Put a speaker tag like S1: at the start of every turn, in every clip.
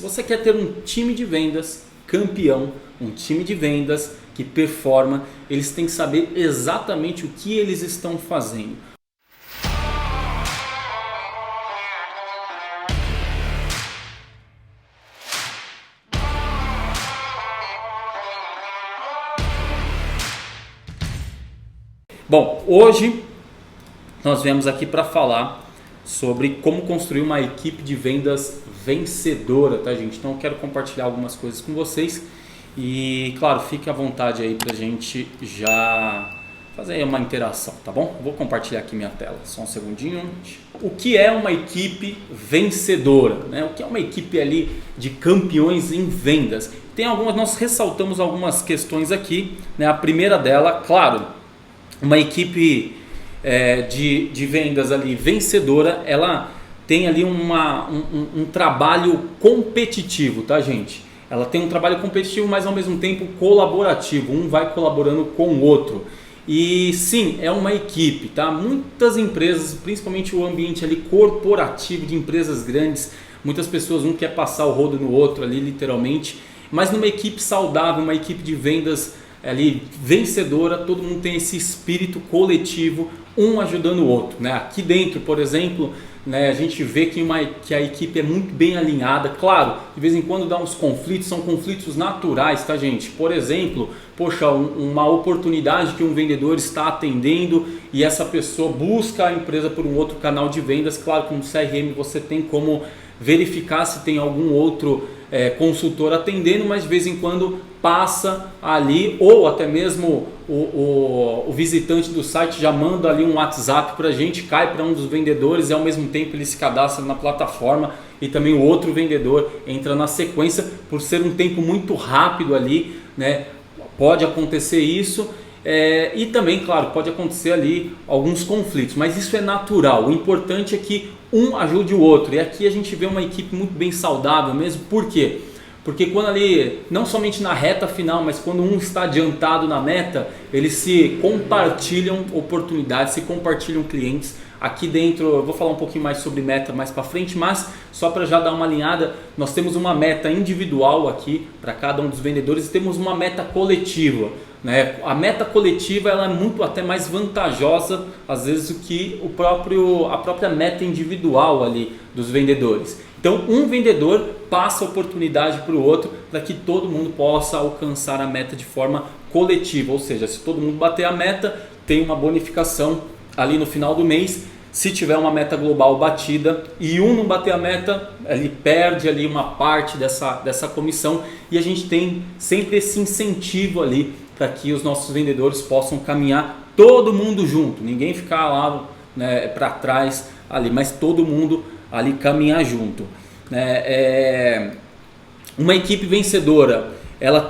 S1: Se você quer ter um time de vendas campeão, um time de vendas que performa, eles têm que saber exatamente o que eles estão fazendo. Bom, hoje nós viemos aqui para falar sobre como construir uma equipe de vendas vencedora, tá, gente? Então eu quero compartilhar algumas coisas com vocês e, claro, fique à vontade aí pra gente já fazer uma interação, tá bom? Vou compartilhar aqui minha tela, só um segundinho. O que é uma equipe vencedora, né? O que é uma equipe ali de campeões em vendas? Nós ressaltamos algumas questões aqui, né? A primeira dela, claro, uma equipe de vendas ali vencedora, ela tem ali um trabalho competitivo, tá, gente? Ela tem um trabalho competitivo, mas ao mesmo tempo colaborativo, um vai colaborando com o outro. E sim, é uma equipe, tá? Muitas empresas, principalmente o ambiente ali corporativo de empresas grandes, muitas pessoas, um quer passar o rodo no outro ali, literalmente, mas numa equipe saudável, uma equipe de vendas ali vencedora, todo mundo tem esse espírito coletivo, um ajudando o outro, né? Aqui dentro, por exemplo, né, a gente vê que a equipe é muito bem alinhada. Claro, de vez em quando dá uns conflitos, são conflitos naturais, tá, gente? Por exemplo, poxa, uma oportunidade que um vendedor está atendendo e essa pessoa busca a empresa por um outro canal de vendas. Claro, com o CRM você tem como verificar se tem algum outro consultor atendendo, mas de vez em quando passa ali, ou até mesmo o visitante do site já manda ali um WhatsApp para a gente, cai para um dos vendedores e ao mesmo tempo ele se cadastra na plataforma e também o outro vendedor entra na sequência. Por ser um tempo muito rápido ali, né, pode acontecer isso. E também, claro, pode acontecer ali alguns conflitos, mas isso é natural. O importante é que um ajude o outro, e aqui a gente vê uma equipe muito bem saudável mesmo. Por quê? Porque quando ali, não somente na reta final, mas quando um está adiantado na meta, eles se compartilham oportunidades, se compartilham clientes. Aqui dentro, eu vou falar um pouquinho mais sobre meta mais para frente, mas só para já dar uma alinhada, nós temos uma meta individual aqui para cada um dos vendedores e temos uma meta coletiva, né? A meta coletiva ela é muito até mais vantajosa às vezes do que a própria meta individual ali dos vendedores. Então um vendedor passa a oportunidade para o outro para que todo mundo possa alcançar a meta de forma coletiva, ou seja, se todo mundo bater a meta, tem uma bonificação ali no final do mês. Se tiver uma meta global batida e um não bater a meta, ele perde ali uma parte dessa comissão, e a gente tem sempre esse incentivo ali para que os nossos vendedores possam caminhar todo mundo junto, ninguém ficar lá, né, para trás ali, mas todo mundo ali caminhar junto, né? Uma equipe vencedora, ela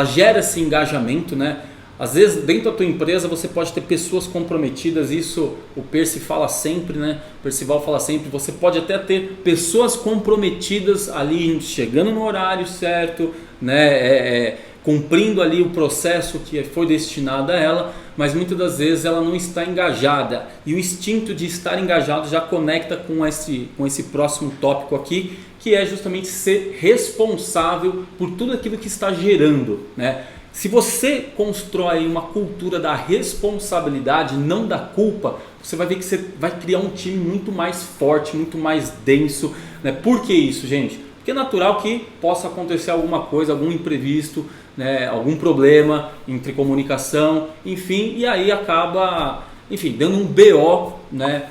S1: gera esse engajamento, né? Às vezes dentro da tua empresa você pode ter pessoas comprometidas, isso o Percival fala sempre, você pode até ter pessoas comprometidas ali, chegando no horário certo, né, cumprindo ali o processo que foi destinado a ela, mas muitas das vezes ela não está engajada, e o instinto de estar engajado já conecta com esse próximo tópico aqui, que é justamente ser responsável por tudo aquilo que está gerando, né? Se você constrói uma cultura da responsabilidade, não da culpa, você vai ver que você vai criar um time muito mais forte, muito mais denso, né? Por que isso, gente? Porque é natural que possa acontecer alguma coisa, algum imprevisto, né? Algum problema entre comunicação, enfim, e aí acaba, enfim, dando um BO, né?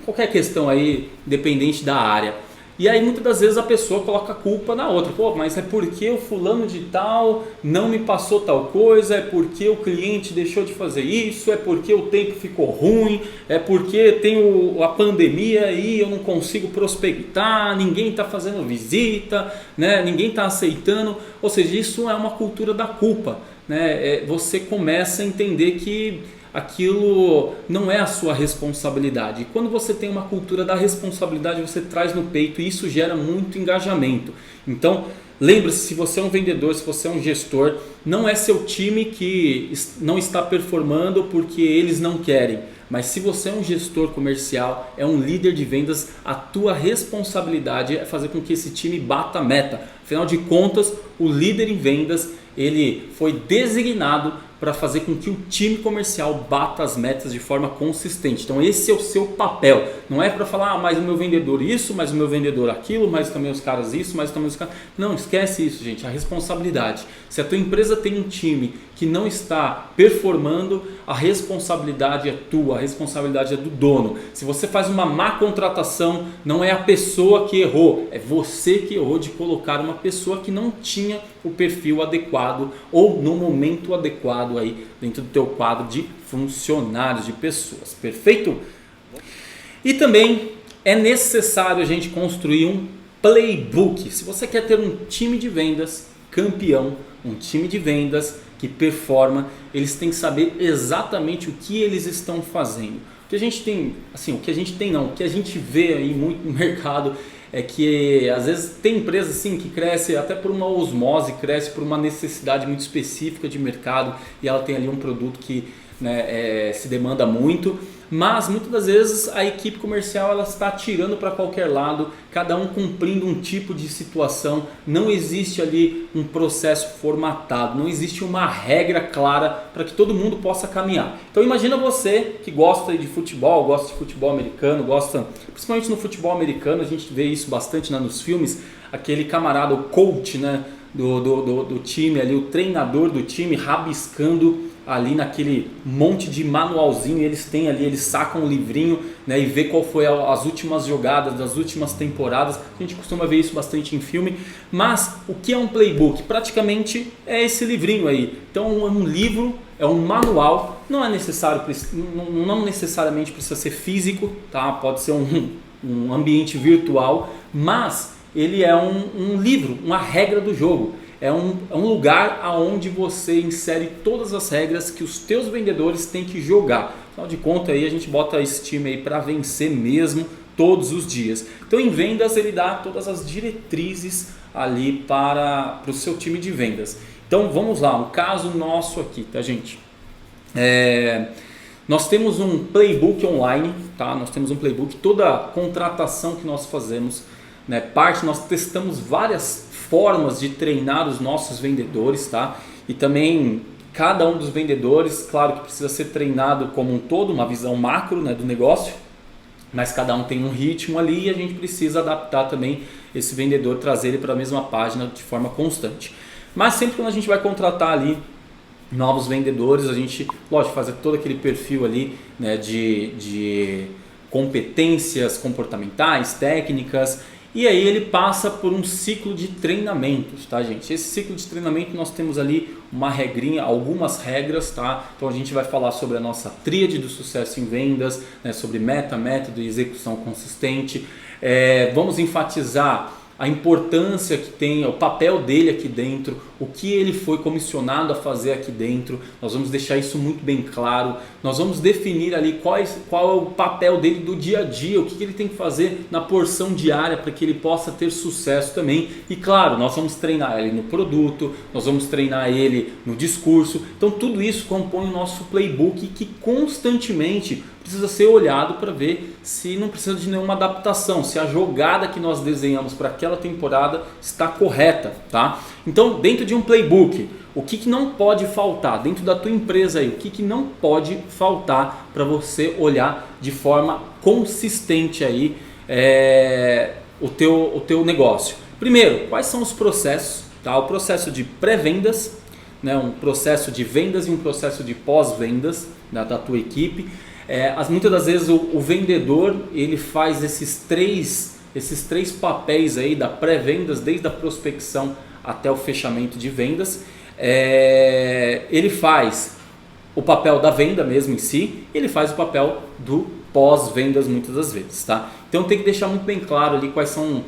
S1: Qualquer questão aí, independente da área. E aí muitas das vezes a pessoa coloca a culpa na outra. Pô, mas é porque o fulano de tal não me passou tal coisa, é porque o cliente deixou de fazer isso, é porque o tempo ficou ruim, é porque tem a pandemia e eu não consigo prospectar, ninguém está fazendo visita, né? Ninguém está aceitando. Ou seja, isso é uma cultura da culpa, né? Você começa a entender que aquilo não é a sua responsabilidade. E quando você tem uma cultura da responsabilidade, você traz no peito e isso gera muito engajamento. Então, lembre-se, se você é um vendedor, se você é um gestor, não é seu time que não está performando porque eles não querem. Mas se você é um gestor comercial, é um líder de vendas, a tua responsabilidade é fazer com que esse time bata a meta. Afinal de contas, o líder em vendas, ele foi designado para fazer com que o time comercial bata as metas de forma consistente. Então esse é o seu papel. Não é para falar, mas o meu vendedor isso, mas o meu vendedor aquilo, mas também os caras isso, mas também os caras... Não, esquece isso, gente. A responsabilidade. Se a tua empresa tem um time que não está performando, a responsabilidade é tua, a responsabilidade é do dono. Se você faz uma má contratação, não é a pessoa que errou, é você que errou de colocar uma pessoa que não tinha o perfil adequado ou no momento adequado aí dentro do teu quadro de funcionários, de pessoas, perfeito? E também é necessário a gente construir um playbook. Se você quer ter um time de vendas campeão, um time de vendas que performa, eles têm que saber exatamente o que eles estão fazendo. O que a gente tem, assim, o que a gente vê aí muito no mercado é que às vezes tem empresas assim que cresce até por uma osmose, cresce por uma necessidade muito específica de mercado e ela tem ali um produto que, né, se demanda muito, mas muitas das vezes a equipe comercial ela está atirando para qualquer lado, cada um cumprindo um tipo de situação, não existe ali um processo formatado, não existe uma regra clara para que todo mundo possa caminhar. Então imagina você que gosta de futebol americano, gosta, principalmente no futebol americano, a gente vê isso bastante, né, nos filmes, aquele camarada, o coach, né, do time ali, o treinador do time rabiscando ali naquele monte de manualzinho, eles têm ali, eles sacam o livrinho, né, e vê qual foi as últimas jogadas das últimas temporadas. A gente costuma ver isso bastante em filme, mas o que é um playbook? Praticamente é esse livrinho aí. Então é um livro, é um manual, não é necessário, não necessariamente precisa ser físico, tá? Pode ser um ambiente virtual, mas ele é um livro, uma regra do jogo. É um lugar onde você insere todas as regras que os teus vendedores têm que jogar. Afinal de contas, aí a gente bota esse time aí para vencer mesmo todos os dias. Então, em vendas, ele dá todas as diretrizes ali para o seu time de vendas. Então, vamos lá, um caso nosso aqui, tá, gente? Nós temos um playbook online, tá? Nós temos um playbook, toda contratação que nós fazemos, né, nós testamos várias formas de treinar os nossos vendedores, tá? E também cada um dos vendedores, claro que precisa ser treinado como um todo, uma visão macro, né, do negócio, mas cada um tem um ritmo ali e a gente precisa adaptar também esse vendedor, trazer ele para a mesma página de forma constante. Mas sempre quando a gente vai contratar ali novos vendedores, a gente, lógico, fazer todo aquele perfil ali, né, de competências comportamentais, técnicas. E aí ele passa por um ciclo de treinamentos, tá, gente? Esse ciclo de treinamento nós temos ali uma regrinha, algumas regras, tá? Então a gente vai falar sobre a nossa tríade do sucesso em vendas, né? Sobre meta, método e execução consistente. Vamos enfatizar a importância que tem, o papel dele aqui dentro, o que ele foi comissionado a fazer aqui dentro. Nós vamos deixar isso muito bem claro. Nós vamos definir ali qual é o papel dele do dia a dia, o que ele tem que fazer na porção diária para que ele possa ter sucesso também. E claro, nós vamos treinar ele no produto, nós vamos treinar ele no discurso. Então tudo isso compõe o nosso playbook que constantemente precisa ser olhado para ver se não precisa de nenhuma adaptação, se a jogada que nós desenhamos para aquela temporada está correta, tá? Então, dentro de um playbook, o que não pode faltar dentro da tua empresa aí, o que não pode faltar para você olhar de forma consistente aí o teu negócio? Primeiro, quais são os processos, tá? O processo de pré-vendas, né? Um processo de vendas e um processo de pós-vendas da tua equipe. Muitas das vezes o vendedor ele faz esses três papéis aí da pré-vendas, desde a prospecção até o fechamento de vendas. Ele faz o papel da venda mesmo em si, ele faz o papel do pós-vendas muitas das vezes, tá? Então tem que deixar muito bem claro ali quais são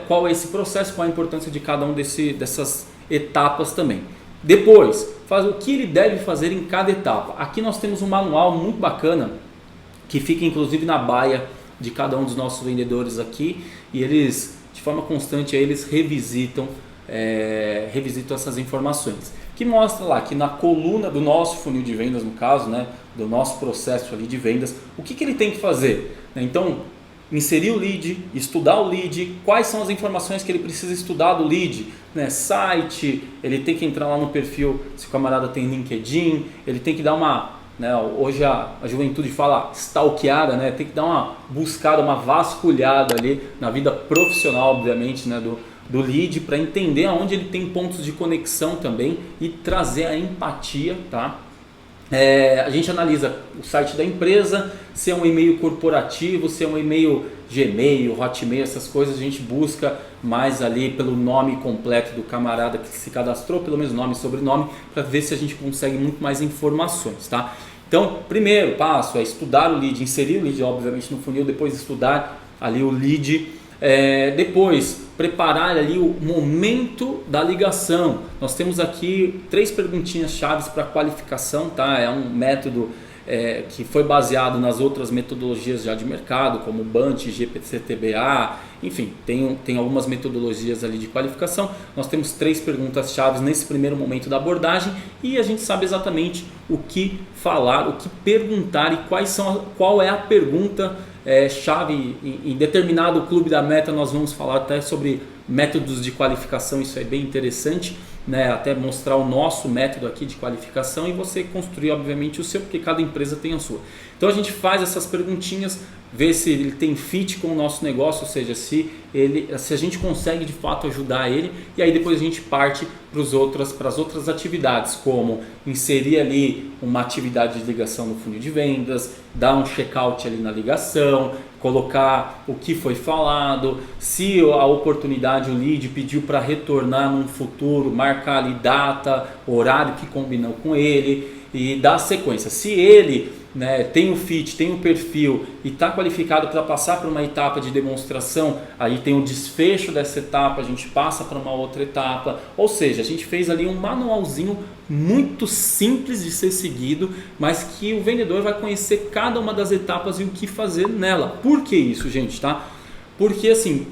S1: qual é esse processo, qual a importância de cada um dessas etapas também. Depois, faz o que ele deve fazer em cada etapa. Aqui nós temos um manual muito bacana que fica inclusive na baia de cada um dos nossos vendedores aqui, e eles de forma constante eles revisitam revisito essas informações. Que mostra lá que na coluna do nosso funil de vendas, no caso, né, do nosso processo ali de vendas, o que ele tem que fazer. Então, inserir o lead, estudar o lead, quais são as informações que ele precisa estudar do lead, né? Site, ele tem que entrar lá no perfil, se o camarada tem LinkedIn, ele tem que dar uma, né, hoje a juventude fala stalkeada, né? Tem que dar uma buscada, uma vasculhada ali na vida profissional, obviamente, né, do lead, para entender aonde ele tem pontos de conexão também e trazer a empatia, tá? A gente analisa o site da empresa, se é um e-mail corporativo, se é um e-mail Gmail, Hotmail, essas coisas. A gente busca mais ali pelo nome completo do camarada que se cadastrou, pelo menos nome e sobrenome, para ver se a gente consegue muito mais informações, tá? Então, primeiro passo é estudar o lead, inserir o lead obviamente no funil, depois estudar ali o lead. Depois, preparar ali o momento da ligação. Nós temos aqui 3 perguntinhas chaves para qualificação, tá? É um método que foi baseado nas outras metodologias já de mercado, como BANT, GPCTBA, enfim, tem algumas metodologias ali de qualificação. Nós temos 3 perguntas chaves nesse primeiro momento da abordagem e a gente sabe exatamente o que falar, o que perguntar e qual é a pergunta chave. Em determinado clube da meta nós vamos falar até sobre métodos de qualificação, isso é bem interessante, né? Até mostrar o nosso método aqui de qualificação e você construir obviamente o seu, porque cada empresa tem a sua. Então a gente faz essas perguntinhas, vê se ele tem fit com o nosso negócio, ou seja, se a gente consegue de fato ajudar ele, e aí depois a gente parte para as outras atividades, como inserir ali uma atividade de ligação no funil de vendas, dar um check-out ali na ligação, colocar o que foi falado, se a oportunidade, o lead pediu para retornar num futuro, marcar ali data, horário que combinou com ele e dar sequência. Se ele, né, tem o fit, tem o perfil e está qualificado para passar para uma etapa de demonstração, aí tem o desfecho dessa etapa, a gente passa para uma outra etapa, ou seja, a gente fez ali um manualzinho muito simples de ser seguido, mas que o vendedor vai conhecer cada uma das etapas e o que fazer nela. Por que isso, gente, tá? Porque assim,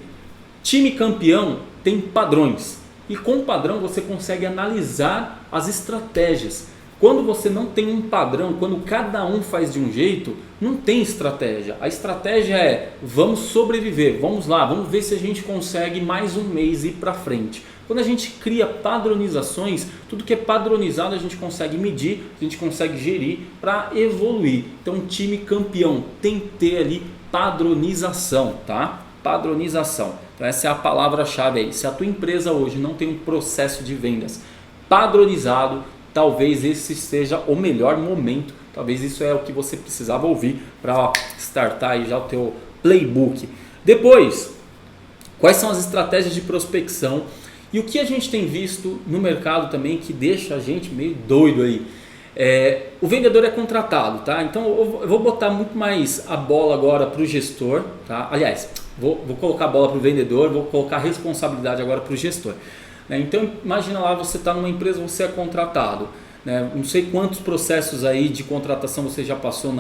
S1: time campeão tem padrões e com o padrão você consegue analisar as estratégias. Quando você não tem um padrão, quando cada um faz de um jeito, não tem estratégia. A estratégia é, vamos sobreviver, vamos lá, vamos ver se a gente consegue mais um mês ir para frente. Quando a gente cria padronizações, tudo que é padronizado a gente consegue medir, a gente consegue gerir para evoluir. Então, um time campeão tem que ter ali padronização, tá? Padronização. Então, essa é a palavra-chave aí. Se a tua empresa hoje não tem um processo de vendas padronizado, talvez esse seja o melhor momento, talvez isso é o que você precisava ouvir para startar aí já o teu playbook. Depois, quais são as estratégias de prospecção e o que a gente tem visto no mercado também que deixa a gente meio doido aí. O vendedor é contratado, tá? Então eu vou botar muito mais a bola agora para o gestor, tá? Aliás, vou colocar a bola para o vendedor, vou colocar a responsabilidade agora para o gestor. Então imagina lá, você está numa empresa, você é contratado, né? Não sei quantos processos aí de contratação você já passou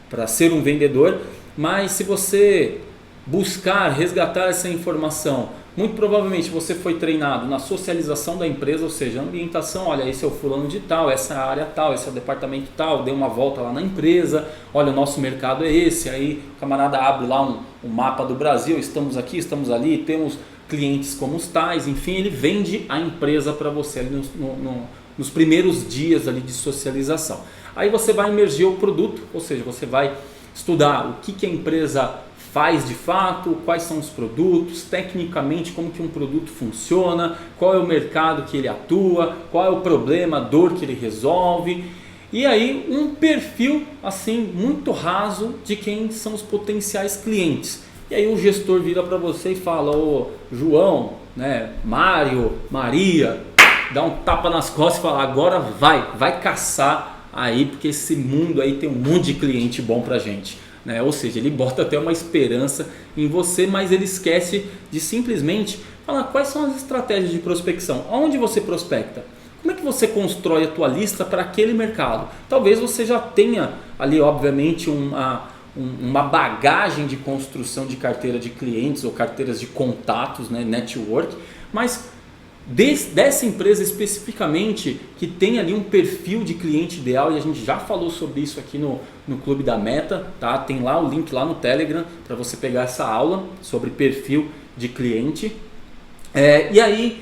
S1: para ser um vendedor, mas se você buscar, resgatar essa informação, muito provavelmente você foi treinado na socialização da empresa, ou seja, ambientação, olha, esse é o fulano de tal, essa é a área tal, esse é o departamento tal, dê uma volta lá na empresa, olha, o nosso mercado é esse, aí o camarada abre lá um mapa do Brasil, estamos aqui, estamos ali, temos clientes como os tais, enfim, ele vende a empresa para você ali nos primeiros dias ali de socialização. Aí você vai emergir o produto, ou seja, você vai estudar o que a empresa faz de fato, quais são os produtos, tecnicamente como que um produto funciona, qual é o mercado que ele atua, qual é o problema, a dor que ele resolve. E aí um perfil assim muito raso de quem são os potenciais clientes. E aí o gestor vira para você e fala, ô João, né, Mário, Maria, dá um tapa nas costas e fala, agora vai caçar aí, porque esse mundo aí tem um monte de cliente bom pra gente. Né? Ou seja, ele bota até uma esperança em você, mas ele esquece de simplesmente falar quais são as estratégias de prospecção, onde você prospecta. Como é que você constrói a tua lista para aquele mercado? Talvez você já tenha ali, obviamente, uma bagagem de construção de carteira de clientes ou carteiras de contatos, né, network, mas dessa empresa especificamente que tem ali um perfil de cliente ideal, e a gente já falou sobre isso aqui no Clube da Meta, tá? Tem lá o link lá no Telegram para você pegar essa aula sobre perfil de cliente. E aí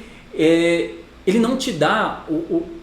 S1: ele não te dá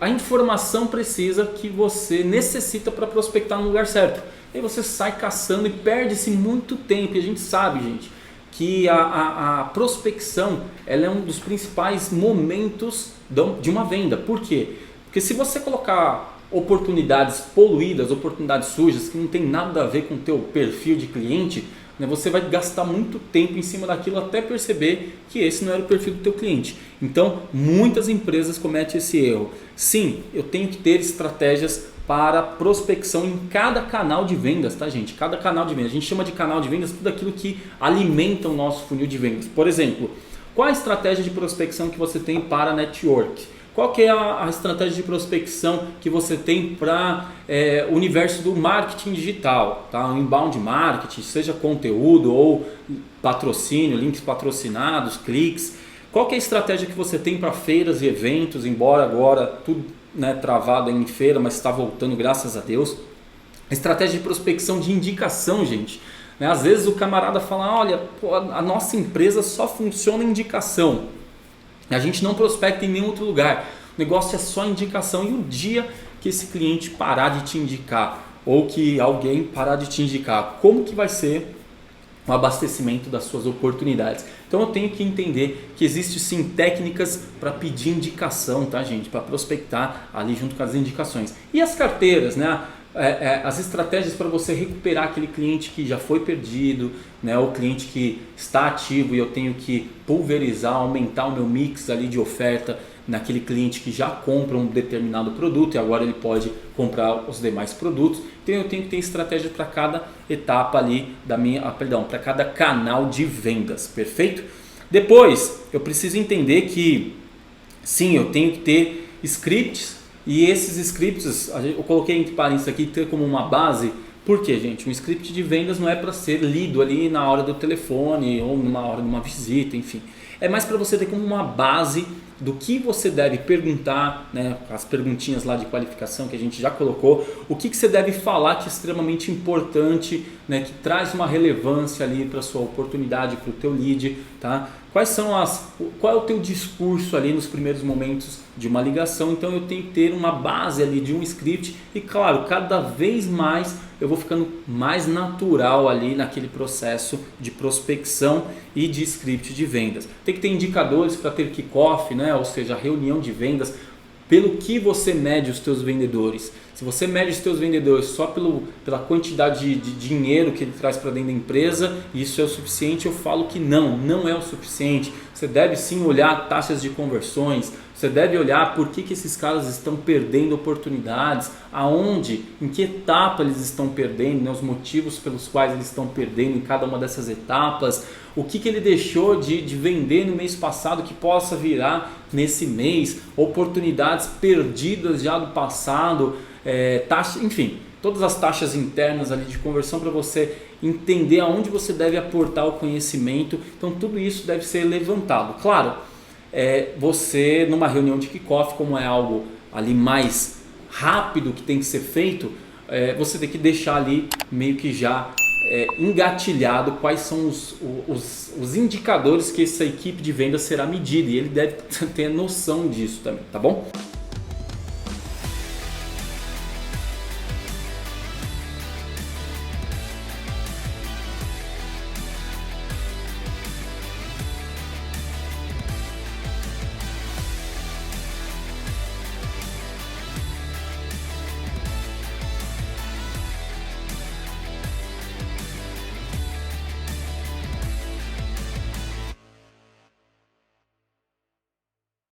S1: a informação precisa que você necessita para prospectar no lugar certo. Aí você sai caçando e perde-se muito tempo, e a gente sabe, gente, que a prospecção ela é um dos principais momentos de uma venda. Por quê? Porque se você colocar oportunidades poluídas, oportunidades sujas, que não tem nada a ver com o teu perfil de cliente, né, você vai gastar muito tempo em cima daquilo até perceber que esse não era o perfil do teu cliente. Então, muitas empresas cometem esse erro. Sim, eu tenho que ter estratégias para prospecção em cada canal de vendas, tá, gente? Cada canal de vendas. A gente chama de canal de vendas tudo aquilo que alimenta o nosso funil de vendas. Por exemplo, qual a estratégia de prospecção que você tem para network? Qual que é a estratégia de prospecção que você tem para o universo do marketing digital? Tá? Inbound marketing, seja conteúdo ou patrocínio, links patrocinados, cliques. Qual que é a estratégia que você tem para feiras e eventos, embora agora tudo, né, travado em feira, mas está voltando, graças a Deus. A estratégia de prospecção de indicação, gente. Né? Às vezes o camarada fala, olha, pô, a nossa empresa só funciona em indicação. A gente não prospecta em nenhum outro lugar. O negócio é só indicação. E o dia que esse cliente parar de te indicar, ou que alguém parar de te indicar, como que vai ser o abastecimento das suas oportunidades? Então eu tenho que entender que existe sim técnicas para pedir indicação, tá, gente? Para prospectar ali junto com as indicações. E as carteiras, né? As estratégias para você recuperar aquele cliente que já foi perdido, né? O cliente que está ativo e eu tenho que pulverizar, aumentar o meu mix ali de oferta naquele cliente que já compra um determinado produto e agora ele pode comprar os demais produtos. Então eu tenho que ter estratégia para cada etapa ali para cada canal de vendas, perfeito? Depois eu preciso entender que sim, eu tenho que ter scripts, e esses scripts eu coloquei entre parênteses aqui ter como uma base. Por quê, gente? Um script de vendas não é para ser lido ali na hora do telefone ou na hora de uma visita, enfim. É mais para você ter como uma base do que você deve perguntar, né? As perguntinhas lá de qualificação que a gente já colocou, o que você deve falar que é extremamente importante, né? Que traz uma relevância ali para a sua oportunidade, para o teu lead, tá? Qual é o teu discurso ali nos primeiros momentos de uma ligação? Então eu tenho que ter uma base ali de um script e, claro, cada vez mais eu vou ficando mais natural ali naquele processo de prospecção e de script de vendas. Tem que ter indicadores para ter kickoff, né? Ou seja, reunião de vendas. Pelo que você mede os teus vendedores? Se você mede os teus vendedores só pela quantidade de dinheiro que ele traz para dentro da empresa, isso é o suficiente? Eu falo que não é o suficiente. Você deve sim olhar taxas de conversões, você deve olhar por que esses caras estão perdendo oportunidades, aonde, em que etapa eles estão perdendo, né, os motivos pelos quais eles estão perdendo em cada uma dessas etapas, o que ele deixou de vender no mês passado que possa virar nesse mês, oportunidades perdidas já do passado, taxa, enfim, todas as taxas internas ali de conversão para você entender aonde você deve aportar o conhecimento. Então tudo isso deve ser levantado. Claro, você numa reunião de kickoff, como é algo ali mais rápido que tem que ser feito, você tem que deixar ali meio que já engatilhado quais são os indicadores que essa equipe de venda será medida, e ele deve ter noção disso também, tá bom?